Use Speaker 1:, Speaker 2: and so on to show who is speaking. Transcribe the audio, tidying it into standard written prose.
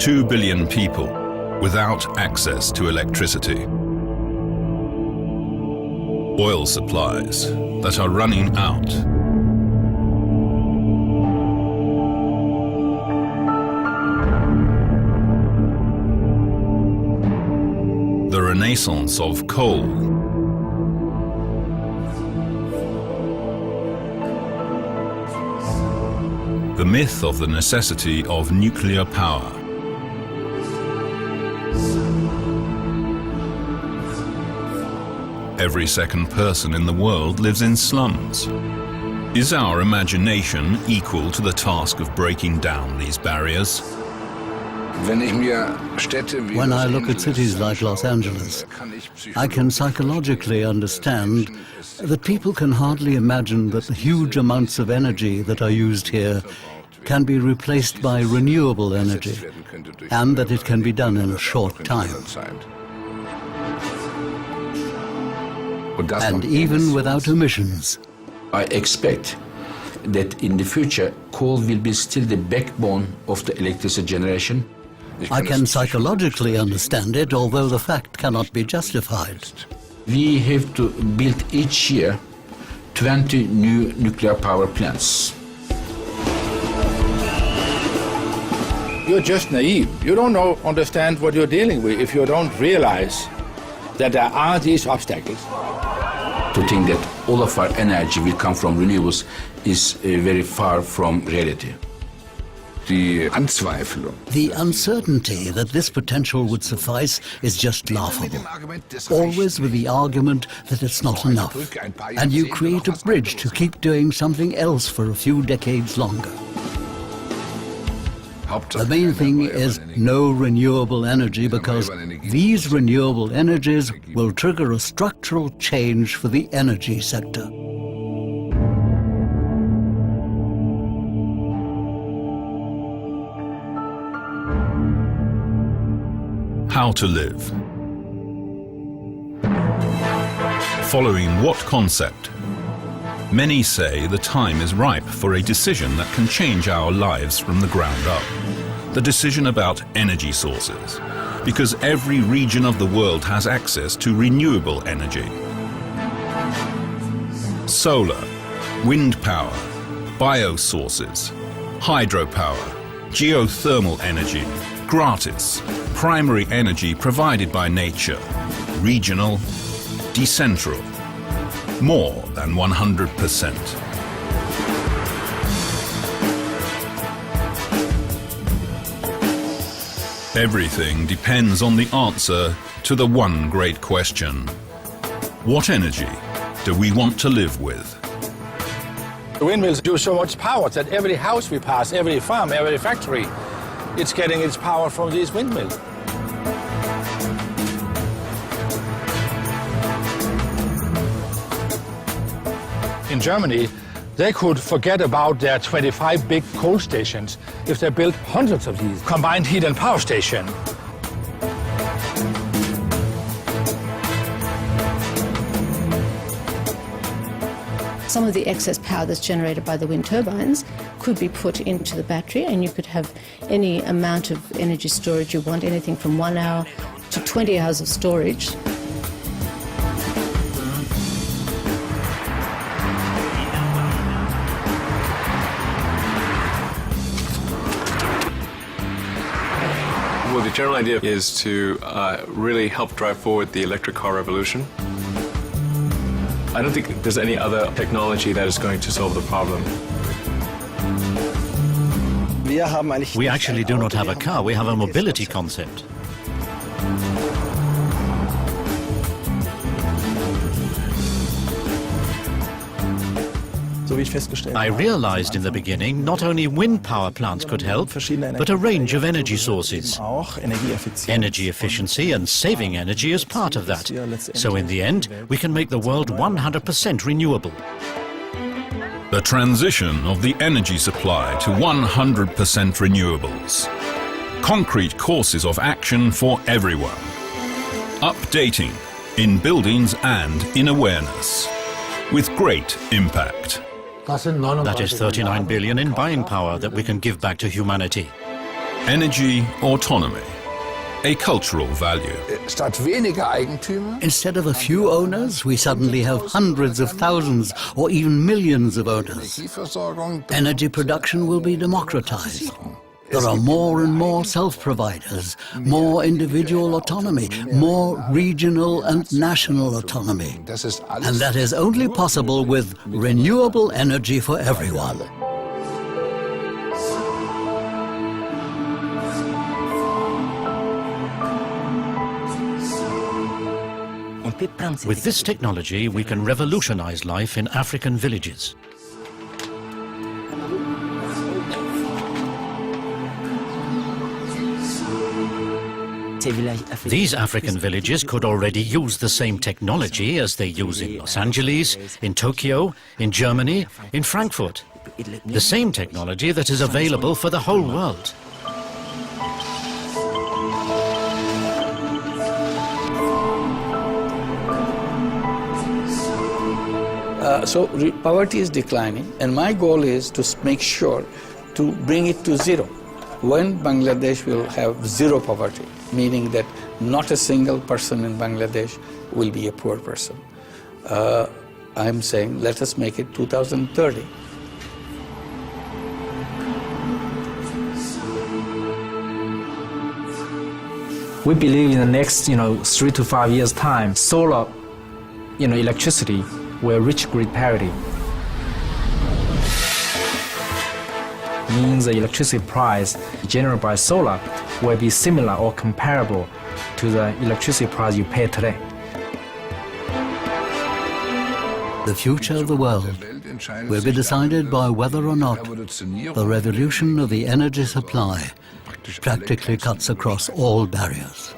Speaker 1: 2 billion people without access to electricity. Oil supplies that are running out. The renaissance of coal. The myth of the necessity of nuclear power. Every second person in the world lives in slums. Is our imagination equal to the task of breaking down these barriers?
Speaker 2: When I look at cities like Los Angeles, I can psychologically understand that people can hardly imagine that the huge amounts of energy that are used here can be replaced by renewable energy, and that it can be done in a short time. And even without emissions.
Speaker 3: I expect that in the future, coal will be still the backbone of the electricity generation.
Speaker 2: I can psychologically understand it, although the fact cannot be justified.
Speaker 3: We have to build each year 20 new nuclear power plants.
Speaker 4: You're just naive. You don't understand what you're dealing with if you don't realize that there are these obstacles.
Speaker 3: To think that all of our energy will come from renewables is very far from reality.
Speaker 2: The uncertainty that this potential would suffice is just laughable. Always with the argument that it's not enough. And you create a bridge to keep doing something else for a few decades longer. The main thing is no renewable energy, because these renewable energies will trigger a structural change for the energy sector.
Speaker 1: How to live. Following what concept? Many say the time is ripe for a decision that can change our lives from the ground up. The decision about energy sources, because every region of the world has access to renewable energy. Solar, wind power, biosources, hydropower, geothermal energy, gratis, primary energy provided by nature, regional, decentral, more than 100%. Everything depends on the answer to the one great question. What energy do we want to live with?
Speaker 4: The windmills do so much power that every house we pass, every farm, every factory, it's getting its power from these windmills. In Germany, they could forget about their 25 big coal stations if they built hundreds of these combined heat and power stations.
Speaker 5: Some of the excess power that's generated by the wind turbines could be put into the battery, and you could have any amount of energy storage you want, anything from 1 hour to 20 hours of storage.
Speaker 6: Well, the general idea is to really help drive forward the electric car revolution. I don't think there's any other technology that is going to solve the problem.
Speaker 7: We actually do not have a car, we have a mobility concept. I realized in the beginning not only wind power plants could help, but a range of energy sources. Energy efficiency and saving energy is part of that. So in the end, we can make the world 100% renewable.
Speaker 1: The transition of the energy supply to 100% renewables. Concrete courses of action for everyone. Updating in buildings and in awareness. With great impact.
Speaker 7: That is 39 billion in buying power that we can give back to humanity.
Speaker 1: Energy autonomy, a cultural value.
Speaker 8: Statt weniger Eigentümer
Speaker 2: Instead of a few owners, we suddenly have hundreds of thousands or even millions of owners.
Speaker 8: Energieversorgung
Speaker 2: Energy production will be democratized. There are more and more self-providers, more individual autonomy, more regional and national autonomy.
Speaker 8: Das ist alles.
Speaker 2: And that is only possible with renewable energy for everyone.
Speaker 7: With this technology, we can revolutionize life in African villages. These African villages could already use the same technology as they use in Los Angeles, in Tokyo, in Germany, in Frankfurt. The same technology that is available for the whole world.
Speaker 9: Poverty is declining, and my goal is to make sure to bring it to zero. When Bangladesh will have zero poverty, meaning that not a single person in Bangladesh will be a poor person. I'm saying let us make it 2030.
Speaker 10: We believe in the next 3 to 5 years time, solar electricity will reach grid parity. Means the electricity price generated by solar will be similar or comparable to the electricity price you pay today.
Speaker 2: The future of the world will be decided by whether or not the revolution of the energy supply practically cuts across all barriers.